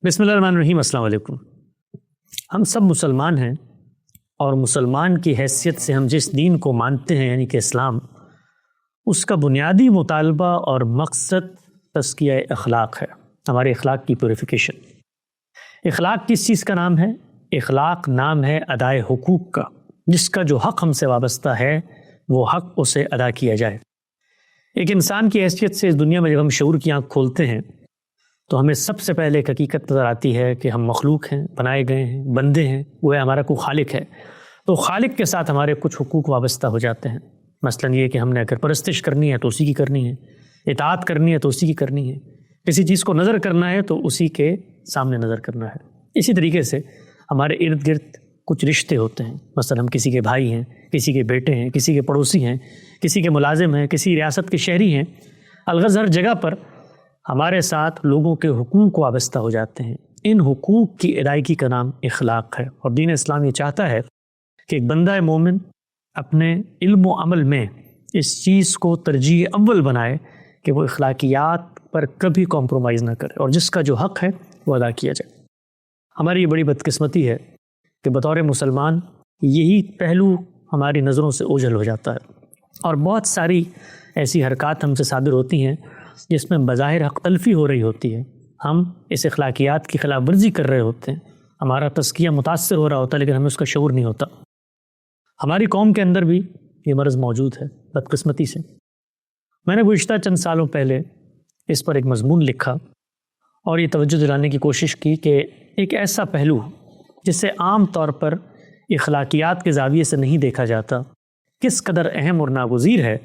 بسم اللہ الرحمن الرحیم۔ السلام علیکم۔ ہم سب مسلمان ہیں اور مسلمان کی حیثیت سے ہم جس دین کو مانتے ہیں یعنی کہ اسلام، اس کا بنیادی مطالبہ اور مقصد تزکیہ اخلاق ہے، ہمارے اخلاق کی پیوریفیکیشن۔ اخلاق کس چیز کا نام ہے؟ اخلاق نام ہے ادائے حقوق کا، جس کا جو حق ہم سے وابستہ ہے وہ حق اسے ادا کیا جائے۔ ایک انسان کی حیثیت سے اس دنیا میں جب ہم شعور کی آنکھ کھولتے ہیں تو ہمیں سب سے پہلے ایک حقیقت نظر آتی ہے کہ ہم مخلوق ہیں، بنائے گئے ہیں، بندے ہیں، وہ ہے ہمارا کوئی خالق ہے۔ تو خالق کے ساتھ ہمارے کچھ حقوق وابستہ ہو جاتے ہیں، مثلاً یہ کہ ہم نے اگر پرستش کرنی ہے تو اسی کی کرنی ہے، اطاعت کرنی ہے تو اسی کی کرنی ہے، کسی چیز کو نظر کرنا ہے تو اسی کے سامنے نظر کرنا ہے۔ اسی طریقے سے ہمارے ارد گرد کچھ رشتے ہوتے ہیں، مثلاً ہم کسی کے بھائی ہیں، کسی کے بیٹے ہیں، کسی کے پڑوسی ہیں، کسی کے ملازم ہیں، کسی ریاست کے شہری ہیں۔ الغرض ہر جگہ پر ہمارے ساتھ لوگوں کے حقوق وابستہ ہو جاتے ہیں۔ ان حقوق کی ادائیگی کا نام اخلاق ہے، اور دین اسلام یہ چاہتا ہے کہ ایک بندہ مومن اپنے علم و عمل میں اس چیز کو ترجیح اول بنائے کہ وہ اخلاقیات پر کبھی کمپرومائز نہ کرے، اور جس کا جو حق ہے وہ ادا کیا جائے۔ ہماری یہ بڑی بدقسمتی ہے کہ بطور مسلمان یہی پہلو ہماری نظروں سے اوجھل ہو جاتا ہے، اور بہت ساری ایسی حرکات ہم سے صادر ہوتی ہیں جس میں بظاہر حق تلفی ہو رہی ہوتی ہے، ہم اس اخلاقیات کی خلاف ورزی کر رہے ہوتے ہیں، ہمارا تزکیہ متاثر ہو رہا ہوتا ہے، لیکن ہمیں اس کا شعور نہیں ہوتا۔ ہماری قوم کے اندر بھی یہ مرض موجود ہے بدقسمتی سے۔ میں نے گزشتہ چند سالوں پہلے اس پر ایک مضمون لکھا اور یہ توجہ دلانے کی کوشش کی کہ ایک ایسا پہلو جسے عام طور پر اخلاقیات کے زاویے سے نہیں دیکھا جاتا، کس قدر اہم اور ناگزیر ہے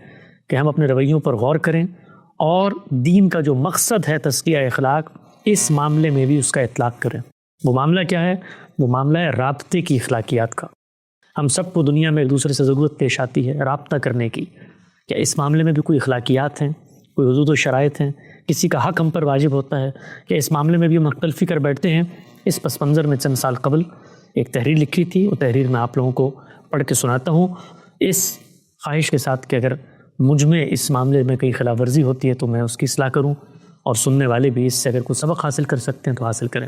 کہ ہم اپنے رویوں پر غور کریں، اور دین کا جو مقصد ہے تزکیہ اخلاق، اس معاملے میں بھی اس کا اطلاق کریں۔ وہ معاملہ کیا ہے؟ وہ معاملہ ہے رابطے کی اخلاقیات کا۔ ہم سب کو دنیا میں ایک دوسرے سے ضرورت پیش آتی ہے رابطہ کرنے کی۔ کیا اس معاملے میں بھی کوئی اخلاقیات ہیں، کوئی حدود و شرائط ہیں، کسی کا حق ہم پر واجب ہوتا ہے کہ اس معاملے میں بھی ہم مختلفی کر بیٹھتے ہیں؟ اس پس منظر میں چند سال قبل ایک تحریر لکھی تھی، وہ تحریر میں آپ لوگوں کو پڑھ کے سناتا ہوں، اس خواہش کے ساتھ کہ اگر مجھ میں اس معاملے میں کئی خلاف ورزی ہوتی ہے تو میں اس کی اصلاح کروں، اور سننے والے بھی اس سے اگر کوئی سبق حاصل کر سکتے ہیں تو حاصل کریں۔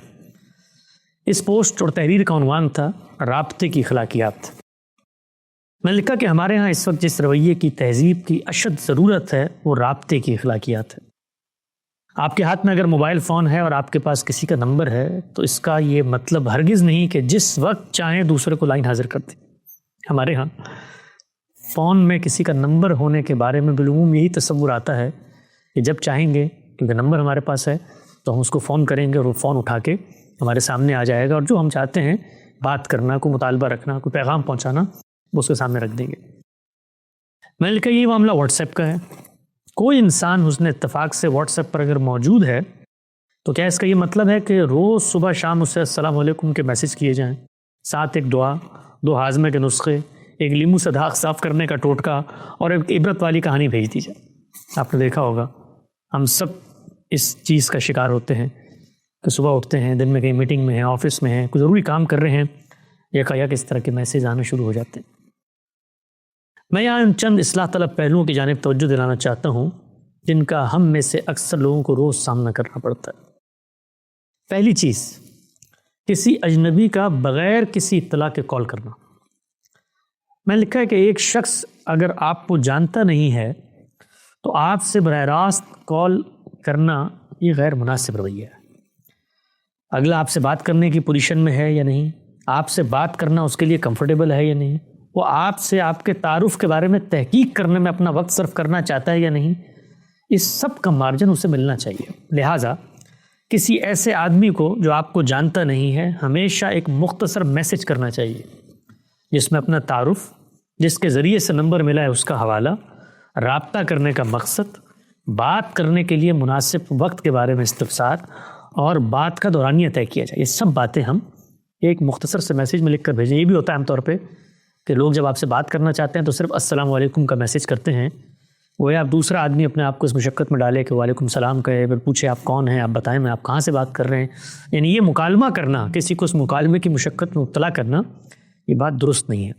اس پوسٹ اور تحریر کا عنوان تھا رابطے کی اخلاقیات۔ میں نے لکھا کہ ہمارے ہاں اس وقت جس رویے کی تہذیب کی اشد ضرورت ہے وہ رابطے کی اخلاقیات ہے۔ آپ کے ہاتھ میں اگر موبائل فون ہے اور آپ کے پاس کسی کا نمبر ہے تو اس کا یہ مطلب ہرگز نہیں کہ جس وقت چاہیں دوسرے کو لائن حاضر کر دیں۔ ہمارے ہاں فون میں کسی کا نمبر ہونے کے بارے میں بالعموم یہی تصور آتا ہے کہ جب چاہیں گے، کیونکہ نمبر ہمارے پاس ہے، تو ہم اس کو فون کریں گے اور وہ فون اٹھا کے ہمارے سامنے آ جائے گا، اور جو ہم چاہتے ہیں بات کرنا، کوئی مطالبہ رکھنا، کوئی پیغام پہنچانا، وہ اس کے سامنے رکھ دیں گے۔ میں نے کہا یہ معاملہ واٹس ایپ کا ہے۔ کوئی انسان حسن اتفاق سے واٹس ایپ پر اگر موجود ہے تو کیا اس کا یہ مطلب ہے کہ روز صبح شام اسے السلام علیکم کے میسج کیے جائیں، ساتھ ایک دعا، 2 ہاضمے کے نسخے، ایک لیمو سے داغ صاف کرنے کا ٹوٹکا اور ایک عبرت والی کہانی بھیج دی جائے؟ آپ نے دیکھا ہوگا ہم سب اس چیز کا شکار ہوتے ہیں کہ صبح اٹھتے ہیں، دن میں کہیں میٹنگ میں ہیں، آفس میں ہیں، کوئی ضروری کام کر رہے ہیں، یک اس طرح کے میسیج آنا شروع ہو جاتے ہیں۔ میں یہاں ان چند اصلاح طلب پہلوؤں کی جانب توجہ دلانا چاہتا ہوں جن کا ہم میں سے اکثر لوگوں کو روز سامنا کرنا پڑتا ہے۔ پہلی چیز، کسی اجنبی کا بغیر کسی اطلاع کے کال کرنا۔ میں نے لکھا ہے کہ ایک شخص اگر آپ کو جانتا نہیں ہے تو آپ سے براہ راست کال کرنا یہ غیر مناسب رویہ ہے۔ اگلا آپ سے بات کرنے کی پوزیشن میں ہے یا نہیں، آپ سے بات کرنا اس کے لیے کمفرٹیبل ہے یا نہیں، وہ آپ سے آپ کے تعارف کے بارے میں تحقیق کرنے میں اپنا وقت صرف کرنا چاہتا ہے یا نہیں، اس سب کا مارجن اسے ملنا چاہیے۔ لہٰذا کسی ایسے آدمی کو جو آپ کو جانتا نہیں ہے ہمیشہ ایک مختصر میسج کرنا چاہیے جس میں اپنا تعارف، جس کے ذریعے سے نمبر ملا ہے اس کا حوالہ، رابطہ کرنے کا مقصد، بات کرنے کے لیے مناسب وقت کے بارے میں استفسار، اور بات کا دورانیہ طے کیا جائے۔ یہ سب باتیں ہم ایک مختصر سے میسج میں لکھ کر بھیجیں۔ یہ بھی ہوتا ہے عام طور پہ کہ لوگ جب آپ سے بات کرنا چاہتے ہیں تو صرف السلام علیکم کا میسج کرتے ہیں، وہ آپ دوسرا آدمی اپنے آپ کو اس مشقت میں ڈالے کہ وعلیکم السلام کہے، پھر پوچھے آپ کون ہیں، آپ بتائیں میں آپ کہاں سے بات کر رہے ہیں۔ یعنی یہ مکالمہ کرنا، کسی کو اس مکالمے کی مشقت میں مبتلا کرنا، یہ بات درست نہیں ہے۔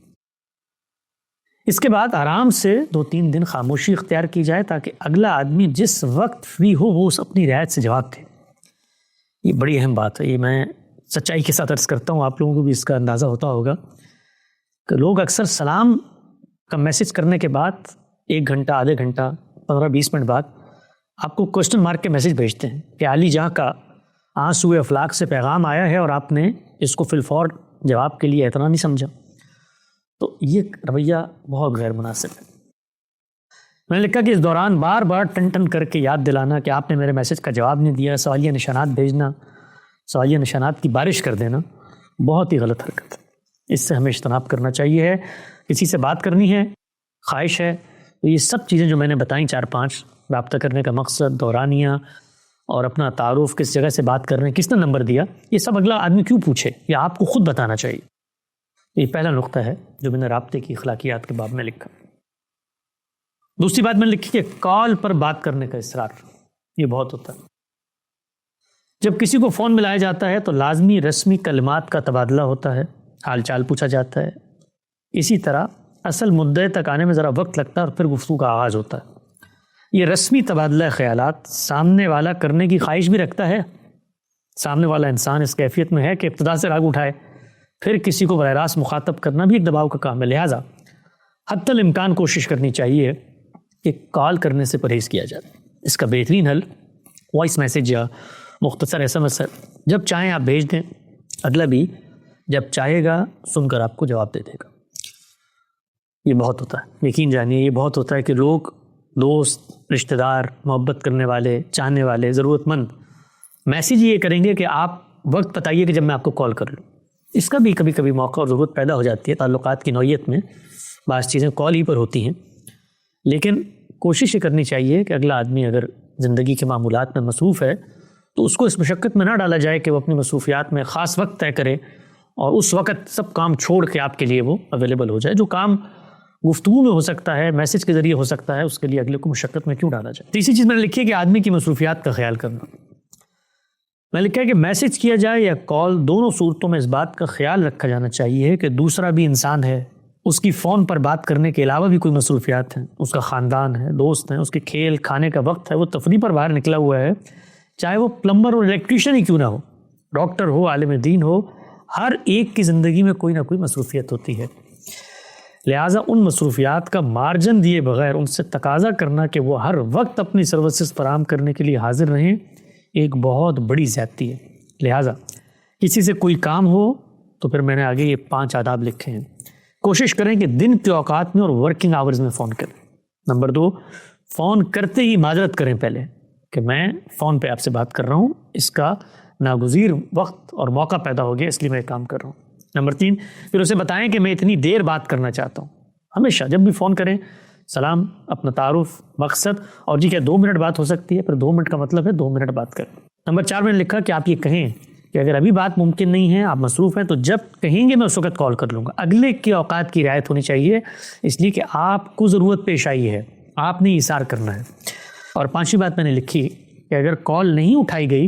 اس کے بعد آرام سے 2-3 دن خاموشی اختیار کی جائے تاکہ اگلا آدمی جس وقت فری ہو وہ اس اپنی رعایت سے جواب دے۔ یہ بڑی اہم بات ہے، یہ میں سچائی کے ساتھ عرض کرتا ہوں، آپ لوگوں کو بھی اس کا اندازہ ہوتا ہوگا کہ لوگ اکثر سلام کا میسج کرنے کے بعد 1 گھنٹہ، آدھے گھنٹہ، 15-20 منٹ بعد آپ کو کوشچن مارک کے میسج بھیجتے ہیں کہ علی جہاں کا آنسوئے افلاک سے پیغام آیا ہے اور آپ نے اس کو فی الفور جواب کے لیے اتنا نہیں سمجھا۔ تو یہ رویہ بہت غیر مناسب ہے۔ میں نے لکھا کہ اس دوران بار بار ٹن ٹن کر کے یاد دلانا کہ آپ نے میرے میسج کا جواب نہیں دیا، سوالیہ نشانات بھیجنا، سوالیہ نشانات کی بارش کر دینا بہت ہی غلط حرکت ہے، اس سے ہمیں اجتناب کرنا چاہیے۔ ہے کسی سے بات کرنی ہے، خواہش ہے، تو یہ سب چیزیں جو میں نے بتائیں 4-5، رابطہ کرنے کا مقصد، دورانیہ، اور اپنا تعارف، کس جگہ سے بات کر رہے ہیں، کس نے نمبر دیا، یہ سب اگلا آدمی کیوں پوچھے، یا آپ کو خود بتانا چاہیے۔ یہ پہلا نقطہ ہے جو میں نے رابطے کی اخلاقیات کے باب میں لکھا۔ دوسری بات میں نے لکھی کہ کال پر بات کرنے کا اصرار، یہ بہت ہوتا ہے۔ جب کسی کو فون ملایا جاتا ہے تو لازمی رسمی کلمات کا تبادلہ ہوتا ہے، حال چال پوچھا جاتا ہے، اسی طرح اصل مدعے تک آنے میں ذرا وقت لگتا ہے اور پھر گفتگو کا آغاز ہوتا ہے۔ یہ رسمی تبادلہ خیالات سامنے والا کرنے کی خواہش بھی رکھتا ہے، سامنے والا انسان اس کیفیت میں ہے کہ ابتدا سے راگ اٹھائے، پھر کسی کو براہ راست مخاطب کرنا بھی ایک دباؤ کا کام ہے۔ لہٰذا حتی الامکان کوشش کرنی چاہیے کہ کال کرنے سے پرہیز کیا جائے۔ اس کا بہترین حل وائس میسج یا مختصر SMS ہے، جب چاہیں آپ بھیج دیں، اگلا بھی جب چاہے گا سن کر آپ کو جواب دے دے گا۔ یہ بہت ہوتا ہے، یقین جانیے یہ بہت ہوتا ہے کہ لوگ، دوست، رشتہ دار، محبت کرنے والے، چاہنے والے، ضرورت مند میسیج یہ کریں گے کہ آپ وقت بتائیے کہ جب میں آپ کو کال کر لوں۔ اس کا بھی کبھی کبھی موقع اور ضرورت پیدا ہو جاتی ہے، تعلقات کی نوعیت میں بعض چیزیں کال ہی پر ہوتی ہیں، لیکن کوشش یہ کرنی چاہیے کہ اگلا آدمی اگر زندگی کے معمولات میں مصروف ہے تو اس کو اس مشقت میں نہ ڈالا جائے کہ وہ اپنی مصروفیات میں خاص وقت طے کرے اور اس وقت سب کام چھوڑ کے آپ کے لیے وہ اویلیبل ہو جائے۔ جو کام گفتگو میں ہو سکتا ہے، میسج کے ذریعے ہو سکتا ہے، اس کے لیے اگلے کو مشقت میں کیوں ڈالا جائے۔ تیسری چیز میں نے لکھی ہے کہ آدمی کی مصروفیات کا خیال کرنا۔ میں نے لکھا ہے کہ میسج کیا جائے یا کال، دونوں صورتوں میں اس بات کا خیال رکھا جانا چاہیے کہ دوسرا بھی انسان ہے، اس کی فون پر بات کرنے کے علاوہ بھی کوئی مصروفیات ہیں، اس کا خاندان ہے، دوست ہیں، اس کے کھیل کھانے کا وقت ہے، وہ تفریح پر باہر نکلا ہوا ہے، چاہے وہ پلمبر اور الیکٹریشین ہی کیوں نہ ہو، ڈاکٹر ہو، عالم دین ہو، ہر ایک کی زندگی میں کوئی نہ کوئی مصروفیت ہوتی ہے۔ لہٰذا ان مصروفیات کا مارجن دیے بغیر ان سے تقاضا کرنا کہ وہ ہر وقت اپنی سروسز فراہم کرنے کے لیے حاضر رہیں، ایک بہت بڑی زیادتی ہے۔ لہٰذا کسی سے کوئی کام ہو تو پھر میں نے آگے یہ 5 آداب لکھے ہیں۔ کوشش کریں کہ دن کے اوقات میں اور ورکنگ آورز میں فون کریں۔ نمبر 2، فون کرتے ہی معذرت کریں پہلے کہ میں فون پہ آپ سے بات کر رہا ہوں، اس کا ناگزیر وقت اور موقع پیدا ہو گیا، اس لیے میں کام کر رہا ہوں۔ نمبر 3، پھر اسے بتائیں کہ میں اتنی دیر بات کرنا چاہتا ہوں۔ ہمیشہ جب بھی فون کریں، سلام، اپنا تعارف، مقصد، اور جی کیا 2 منٹ بات ہو سکتی ہے، پھر 2 منٹ کا مطلب ہے 2 منٹ بات کریں۔ نمبر 4 میں نے لکھا کہ آپ یہ کہیں کہ اگر ابھی بات ممکن نہیں ہے، آپ مصروف ہیں، تو جب کہیں گے میں اس وقت کال کر لوں گا۔ اگلے کے اوقات کی رعایت ہونی چاہیے، اس لیے کہ آپ کو ضرورت پیش آئی ہے، آپ نے اثار کرنا ہے۔ اور 5ویں بات میں نے لکھی کہ اگر کال نہیں اٹھائی گئی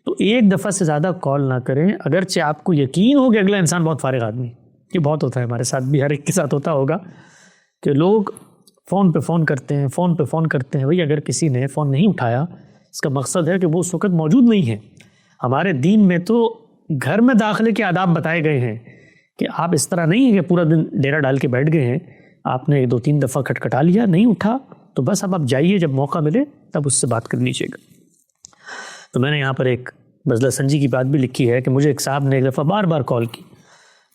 تو ایک دفعہ سے زیادہ کال نہ کریں، اگرچہ آپ کو یقین ہو کہ اگلا انسان بہت فارغ آدمی۔ یہ بہت ہوتا ہے ہمارے ساتھ بھی، ہر ایک کے ساتھ ہوتا ہوگا کہ لوگ فون پہ فون کرتے ہیں، فون پہ فون کرتے ہیں۔ بھئی اگر کسی نے فون نہیں اٹھایا، اس کا مقصد ہے کہ وہ اس وقت موجود نہیں ہے۔ ہمارے دین میں تو گھر میں داخلے کے آداب بتائے گئے ہیں کہ آپ اس طرح نہیں ہے کہ پورا دن ڈیرا ڈال کے بیٹھ گئے ہیں، آپ نے 2-3 دفعہ کھٹکھٹا لیا، نہیں اٹھا تو بس اب آپ جائیے، جب موقع ملے تب اس سے بات کر لیجیے گا۔ تو میں نے یہاں پر ایک بزلہ سنجی کی بات بھی لکھی ہے کہ مجھے ایک صاحب نے ایک دفعہ بار بار کال کی،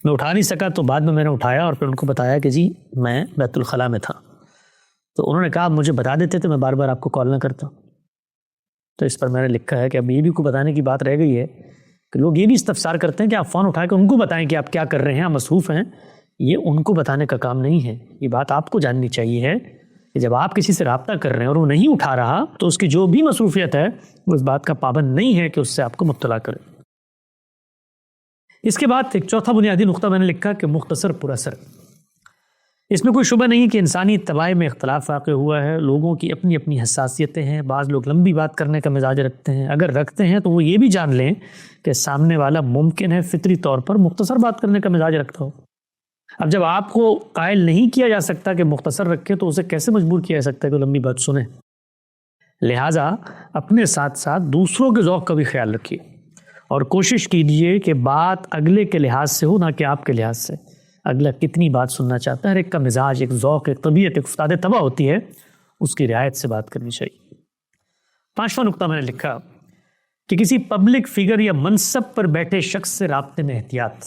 میں اٹھا نہیں سکا، تو بعد میں نے اٹھایا اور پھر ان کو بتایا کہ جی میں بیت الخلاء میں تھا۔ تو انہوں نے کہا آپ مجھے بتا دیتے تو میں بار بار آپ کو کال نہ کرتا۔ تو اس پر میں نے لکھا ہے کہ اب یہ بھی کو بتانے کی بات رہ گئی ہے کہ لوگ یہ بھی استفسار کرتے ہیں کہ آپ فون اٹھا کے ان کو بتائیں کہ آپ کیا کر رہے ہیں، آپ مصروف ہیں۔ یہ ان کو بتانے کا کام نہیں ہے، یہ بات آپ کو جاننی چاہیے ہے کہ جب آپ کسی سے رابطہ کر رہے ہیں اور وہ نہیں اٹھا رہا تو اس کی جو بھی مصروفیت ہے وہ اس بات کا پابند نہیں ہے کہ اس سے آپ کو مطلع کرے۔ اس کے بعد ایک چوتھا بنیادی نقطہ میں نے لکھا کہ مختصر پر اثر۔ اس میں کوئی شبہ نہیں کہ انسانی طباع میں اختلاف واقع ہوا ہے، لوگوں کی اپنی اپنی حساسیتیں ہیں، بعض لوگ لمبی بات کرنے کا مزاج رکھتے ہیں، اگر رکھتے ہیں تو وہ یہ بھی جان لیں کہ سامنے والا ممکن ہے فطری طور پر مختصر بات کرنے کا مزاج رکھتا ہو۔ اب جب آپ کو قائل نہیں کیا جا سکتا کہ مختصر رکھے تو اسے کیسے مجبور کیا جا سکتا ہے کہ لمبی بات سنیں؟ لہٰذا اپنے ساتھ ساتھ دوسروں کے ذوق کا بھی خیال رکھیے۔ اور کوشش کیجئے کہ بات اگلے کے لحاظ سے ہو، نہ کہ آپ کے لحاظ سے۔ اگلا کتنی بات سننا چاہتا ہے، ہر ایک کا مزاج، ایک ذوق، ایک طبیعت، ایک افتاد طبع ہوتی ہے، اس کی رعایت سے بات کرنی چاہیے۔ 5واں نقطہ میں نے لکھا کہ کسی پبلک فگر یا منصب پر بیٹھے شخص سے رابطے میں احتیاط۔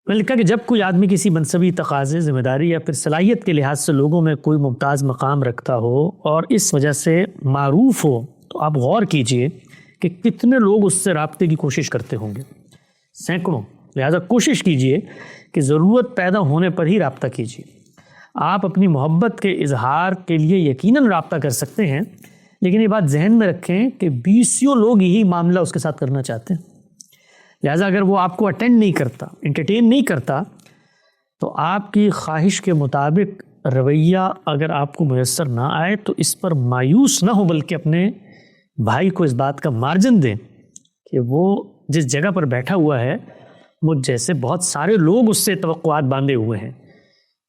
میں نے لکھا کہ جب کوئی آدمی کسی منصبی تقاضے، ذمہ داری یا پھر صلاحیت کے لحاظ سے لوگوں میں کوئی ممتاز مقام رکھتا ہو اور اس وجہ سے معروف ہو، تو آپ غور کیجئے کہ کتنے لوگ اس سے رابطے کی کوشش کرتے ہوں گے، سینکڑوں۔ لہذا کوشش کیجئے کہ ضرورت پیدا ہونے پر ہی رابطہ کیجئے۔ آپ اپنی محبت کے اظہار کے لیے یقیناً رابطہ کر سکتے ہیں، لیکن یہ بات ذہن میں رکھیں کہ 20 لوگ یہی معاملہ اس کے ساتھ کرنا چاہتے ہیں۔ لہٰذا اگر وہ آپ کو اٹینڈ نہیں کرتا، انٹرٹین نہیں کرتا، تو آپ کی خواہش کے مطابق رویہ اگر آپ کو میسر نہ آئے تو اس پر مایوس نہ ہو، بلکہ اپنے بھائی کو اس بات کا مارجن دیں کہ وہ جس جگہ پر بیٹھا ہوا ہے، مجھ جیسے بہت سارے لوگ اس سے توقعات باندھے ہوئے ہیں،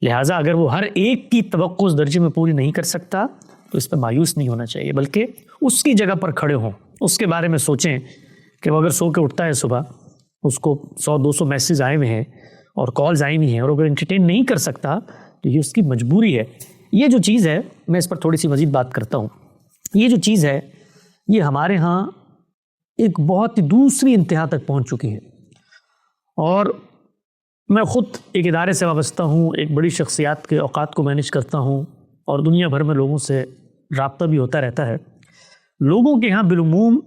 لہٰذا اگر وہ ہر ایک کی توقع اس درجے میں پوری نہیں کر سکتا تو اس پہ مایوس نہیں ہونا چاہیے، بلکہ اس کی جگہ پر کھڑے ہوں، اس کے بارے میں سوچیں کہ وہ اگر سو کے اٹھتا ہے صبح، اس کو 100-200 میسیج آئے ہوئے ہیں اور کالز آئی ہوئی ہیں، اور اگر انٹرٹین نہیں کر سکتا تو یہ اس کی مجبوری ہے۔ یہ جو چیز ہے، میں اس پر تھوڑی سی مزید بات کرتا ہوں، یہ جو چیز ہے یہ ہمارے ہاں ایک بہت ہی دوسری انتہا تک پہنچ چکی ہے، اور میں خود ایک ادارے سے وابستہ ہوں، ایک بڑی شخصیات کے اوقات کو مینیج کرتا ہوں، اور دنیا بھر میں لوگوں سے رابطہ بھی ہوتا رہتا ہے۔ لوگوں کے ہاں بالعموم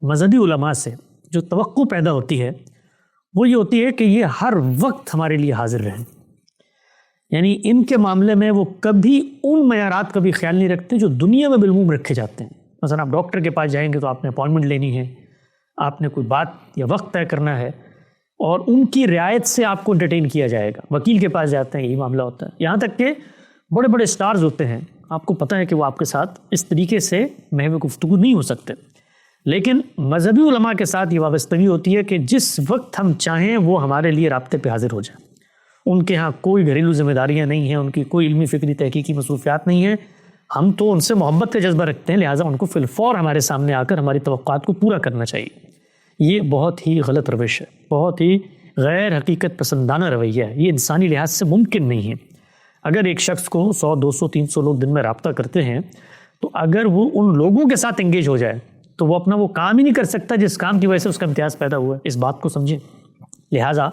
مذہبی علماء سے جو توقع پیدا ہوتی ہے وہ یہ ہوتی ہے کہ یہ ہر وقت ہمارے لیے حاضر رہیں، یعنی ان کے معاملے میں وہ کبھی ان معیارات کا بھی خیال نہیں رکھتے جو دنیا میں بالعموم رکھے جاتے ہیں۔ مثلا آپ ڈاکٹر کے پاس جائیں گے تو آپ نے اپائنٹمنٹ لینی ہے، آپ نے کوئی بات یا وقت طے کرنا ہے، اور ان کی رعایت سے آپ کو انٹرٹین کیا جائے گا۔ وکیل کے پاس جاتے ہیں، یہی معاملہ ہوتا ہے، یہاں تک کہ بڑے بڑے سٹارز ہوتے ہیں، آپ کو پتہ ہے کہ وہ آپ کے ساتھ اس طریقے سے محو گفتگو نہیں ہو سکتے، لیکن مذہبی علماء کے ساتھ یہ وابستگی ہوتی ہے کہ جس وقت ہم چاہیں وہ ہمارے لیے رابطے پہ حاضر ہو جائیں۔ ان کے ہاں کوئی گھریلو ذمہ داریاں نہیں ہیں، ان کی کوئی علمی فکری تحقیقی مصروفیات نہیں ہیں، ہم تو ان سے محبت کا جذبہ رکھتے ہیں، لہٰذا ان کو فی الفور ہمارے سامنے آ کر ہماری توقعات کو پورا کرنا چاہیے۔ یہ بہت ہی غلط روش ہے، بہت ہی غیر حقیقت پسندانہ رویہ ہے، یہ انسانی لحاظ سے ممکن نہیں ہے۔ اگر ایک شخص کو 100 200 300 لوگ دن میں رابطہ کرتے ہیں، تو اگر وہ ان لوگوں کے ساتھ انگیج ہو جائے تو وہ اپنا وہ کام ہی نہیں کر سکتا جس کام کی وجہ سے اس کا امتیاز پیدا ہوا ہے، اس بات کو سمجھیں۔ لہٰذا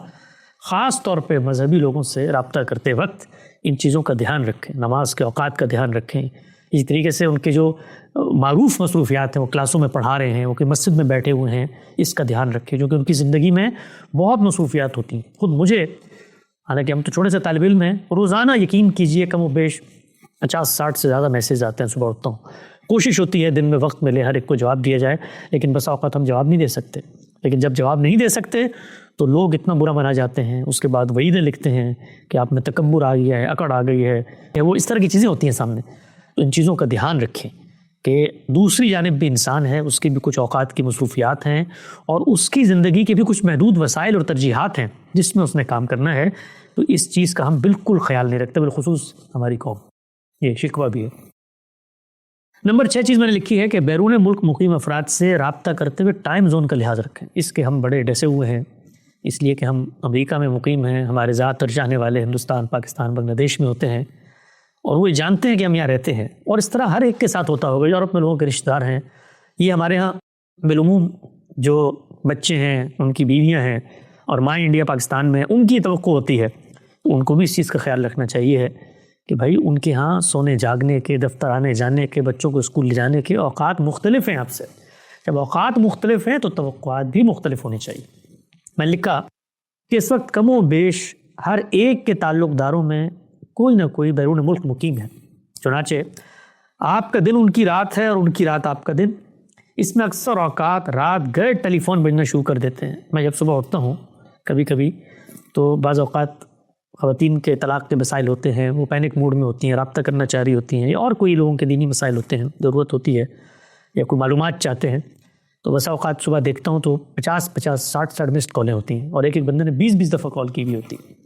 خاص طور پہ مذہبی لوگوں سے رابطہ کرتے وقت ان چیزوں کا دھیان رکھیں، نماز کے اوقات کا دھیان رکھیں، اسی طریقے سے ان کے جو معروف مصروفیات ہیں، وہ کلاسوں میں پڑھا رہے ہیں، وہ کہ مسجد میں بیٹھے ہوئے ہیں، اس کا دھیان رکھیں، جو کہ ان کی زندگی میں بہت مصروفیات ہوتی ہیں۔ خود مجھے، حالانکہ ہم تو چھوٹے سے طالب علم ہیں، روزانہ یقین کیجئے کم و بیش 50-60 سے زیادہ میسیج آتے ہیں۔ صبح اٹھتا ہوں، کوشش ہوتی ہے دن میں وقت ملے ہر ایک کو جواب دیا جائے، لیکن بس اوقات ہم جواب نہیں دے سکتے۔ لیکن جب جواب نہیں دے سکتے تو لوگ اتنا برا منا جاتے ہیں، اس کے بعد وعیدیں لکھتے ہیں کہ آپ میں تکبر آ گیا ہے، اکڑ آ گئی ہے، وہ اس طرح کی چیزیں ہوتی ہیں سامنے۔ تو ان چیزوں کا دھیان رکھیں کہ دوسری جانب بھی انسان ہے، اس کی بھی کچھ اوقات کی مصروفیات ہیں، اور اس کی زندگی کے بھی کچھ محدود وسائل اور ترجیحات ہیں جس میں اس نے کام کرنا ہے۔ تو اس چیز کا ہم بالکل خیال نہیں رکھتے، بالخصوص ہماری قوم، یہ شکوہ بھی ہے۔ نمبر 6 چیز میں نے لکھی ہے کہ بیرون ملک مقیم افراد سے رابطہ کرتے ہوئے ٹائم زون کا لحاظ رکھیں۔ اس کے ہم بڑے ڈسے ہوئے ہیں، اس لیے کہ ہم امریکہ میں مقیم ہیں، ہمارے زیادہ تر جانے والے ہندوستان، پاکستان، بنگلہ دیش میں ہوتے ہیں، اور وہ جانتے ہیں کہ ہم یہاں رہتے ہیں، اور اس طرح ہر ایک کے ساتھ ہوتا ہوگا۔ یورپ میں لوگوں کے رشتہ دار ہیں، یہ ہمارے ہاں بالعموم جو بچے ہیں، ان کی بیویاں ہیں، اور ماں انڈیا پاکستان میں ان کی توقع ہوتی ہے، ان کو بھی اس چیز کا خیال رکھنا چاہیے کہ بھائی ان کے ہاں سونے جاگنے کے، دفتر آنے جانے کے، بچوں کو اسکول لے جانے کے اوقات مختلف ہیں آپ سے۔ جب اوقات مختلف ہیں تو توقعات بھی مختلف ہونی چاہیے۔ میں لکھا کہ اس وقت کم و بیش ہر ایک کے تعلق داروں میں کوئی نہ کوئی بیرون ملک مقیم ہے، چنانچہ آپ کا دن ان کی رات ہے اور ان کی رات آپ کا دن۔ اس میں اکثر اوقات رات گئے ٹیلی فون بجنا شروع کر دیتے ہیں۔ میں جب صبح اٹھتا ہوں کبھی کبھی تو بعض اوقات خواتین کے طلاق کے مسائل ہوتے ہیں، وہ پینک موڈ میں ہوتی ہیں، رابطہ کرنا چاہ رہی ہوتی ہیں، یا اور کوئی لوگوں کے دینی مسائل ہوتے ہیں، ضرورت ہوتی ہے، یا کوئی معلومات چاہتے ہیں، تو بس اوقات صبح دیکھتا ہوں تو 50-60 مسڈ کالیں ہوتی ہیں، اور ایک بندے نے 20 دفعہ کال کی بھی ہوتی ہے۔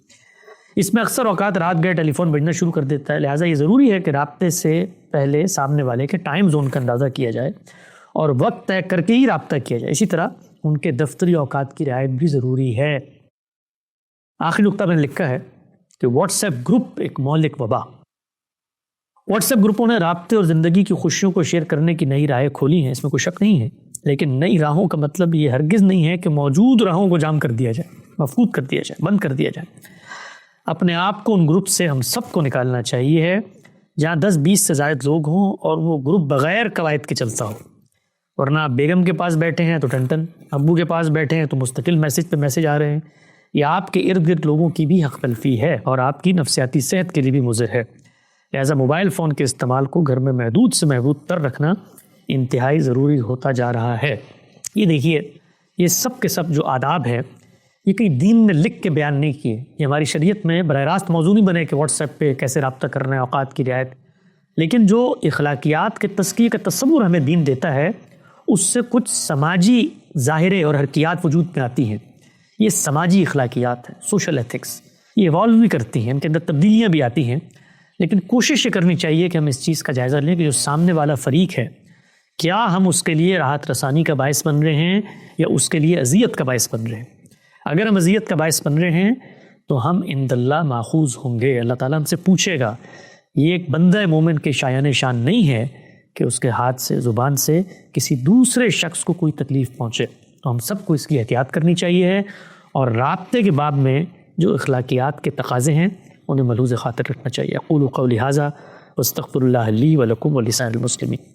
اس میں اکثر اوقات رات گئے ٹیلی فون بجنا شروع کر دیتا ہے۔ لہٰذا یہ ضروری ہے کہ رابطے سے پہلے سامنے والے کے ٹائم زون کا اندازہ کیا جائے، اور وقت طے کر کے ہی رابطہ کیا جائے. اسی طرح ان کے دفتری اوقات کی رعایت بھی ضروری ہے. آخری نقطہ میں نے لکھا ہے کہ واٹس ایپ گروپ ایک مہلک وبا. واٹس ایپ گروپوں نے رابطے اور زندگی کی خوشیوں کو شیئر کرنے کی نئی راہیں کھولی ہیں، اس میں کوئی شک نہیں ہے، لیکن نئی راہوں کا مطلب یہ ہرگز نہیں ہے کہ موجود راہوں کو جام کر دیا جائے، مفقود کر دیا جائے، بند کر دیا جائے. اپنے آپ کو ان گروپ سے ہم سب کو نکالنا چاہیے ہے جہاں 10-20 سے زائد لوگ ہوں اور وہ گروپ بغیر قواعد کے چلتا ہو. ورنہ آپ بیگم کے پاس بیٹھے ہیں تو ٹن، ابو کے پاس بیٹھے ہیں تو مستقل میسج پہ میسج آ رہے ہیں. یہ آپ کے ارد گرد لوگوں کی بھی حق تلفی ہے اور آپ کی نفسیاتی صحت کے لیے بھی مضر ہے. لہٰذا موبائل فون کے استعمال کو گھر میں محدود سے محدود تر رکھنا انتہائی ضروری ہوتا جا رہا ہے. یہ دیکھیے، یہ سب کے سب جو آداب ہے یہ کہیں دین نے لکھ کے بیان نہیں کیے، یہ ہماری شریعت میں براہ راست موضوع نہیں بنے کہ واٹس ایپ پہ کیسے رابطہ کرنا ہے، اوقات کی رعایت. لیکن جو اخلاقیات کے تزکیے کا تصور ہمیں دین دیتا ہے اس سے کچھ سماجی ظاہرے اور حرکیات وجود میں آتی ہیں. یہ سماجی اخلاقیات ہیں، سوشل ایتھکس، یہ ایوالو بھی کرتی ہیں، ان کے اندر تبدیلیاں بھی آتی ہیں. لیکن کوشش یہ کرنی چاہیے کہ ہم اس چیز کا جائزہ لیں کہ جو سامنے والا فریق ہے کیا ہم اس کے لیے راحت رسانی کا باعث بن رہے ہیں یا اس کے لیے اذیت کا باعث بن رہے ہیں. اگر ہم اذیت کا باعث بن رہے ہیں تو ہم عند اللہ ماخوذ ہوں گے. اللہ تعالیٰ ہم سے پوچھے گا. یہ ایک بندہ مومن کے شایان شان نہیں ہے کہ اس کے ہاتھ سے، زبان سے کسی دوسرے شخص کو کوئی تکلیف پہنچے. تو ہم سب کو اس کی احتیاط کرنی چاہیے ہے اور رابطے کے باب میں جو اخلاقیات کے تقاضے ہیں انہیں ملحوظ خاطر رکھنا چاہیے. اقول قولی ھذا واستغفر اللہ لی ولکم ولسائر المسلمین.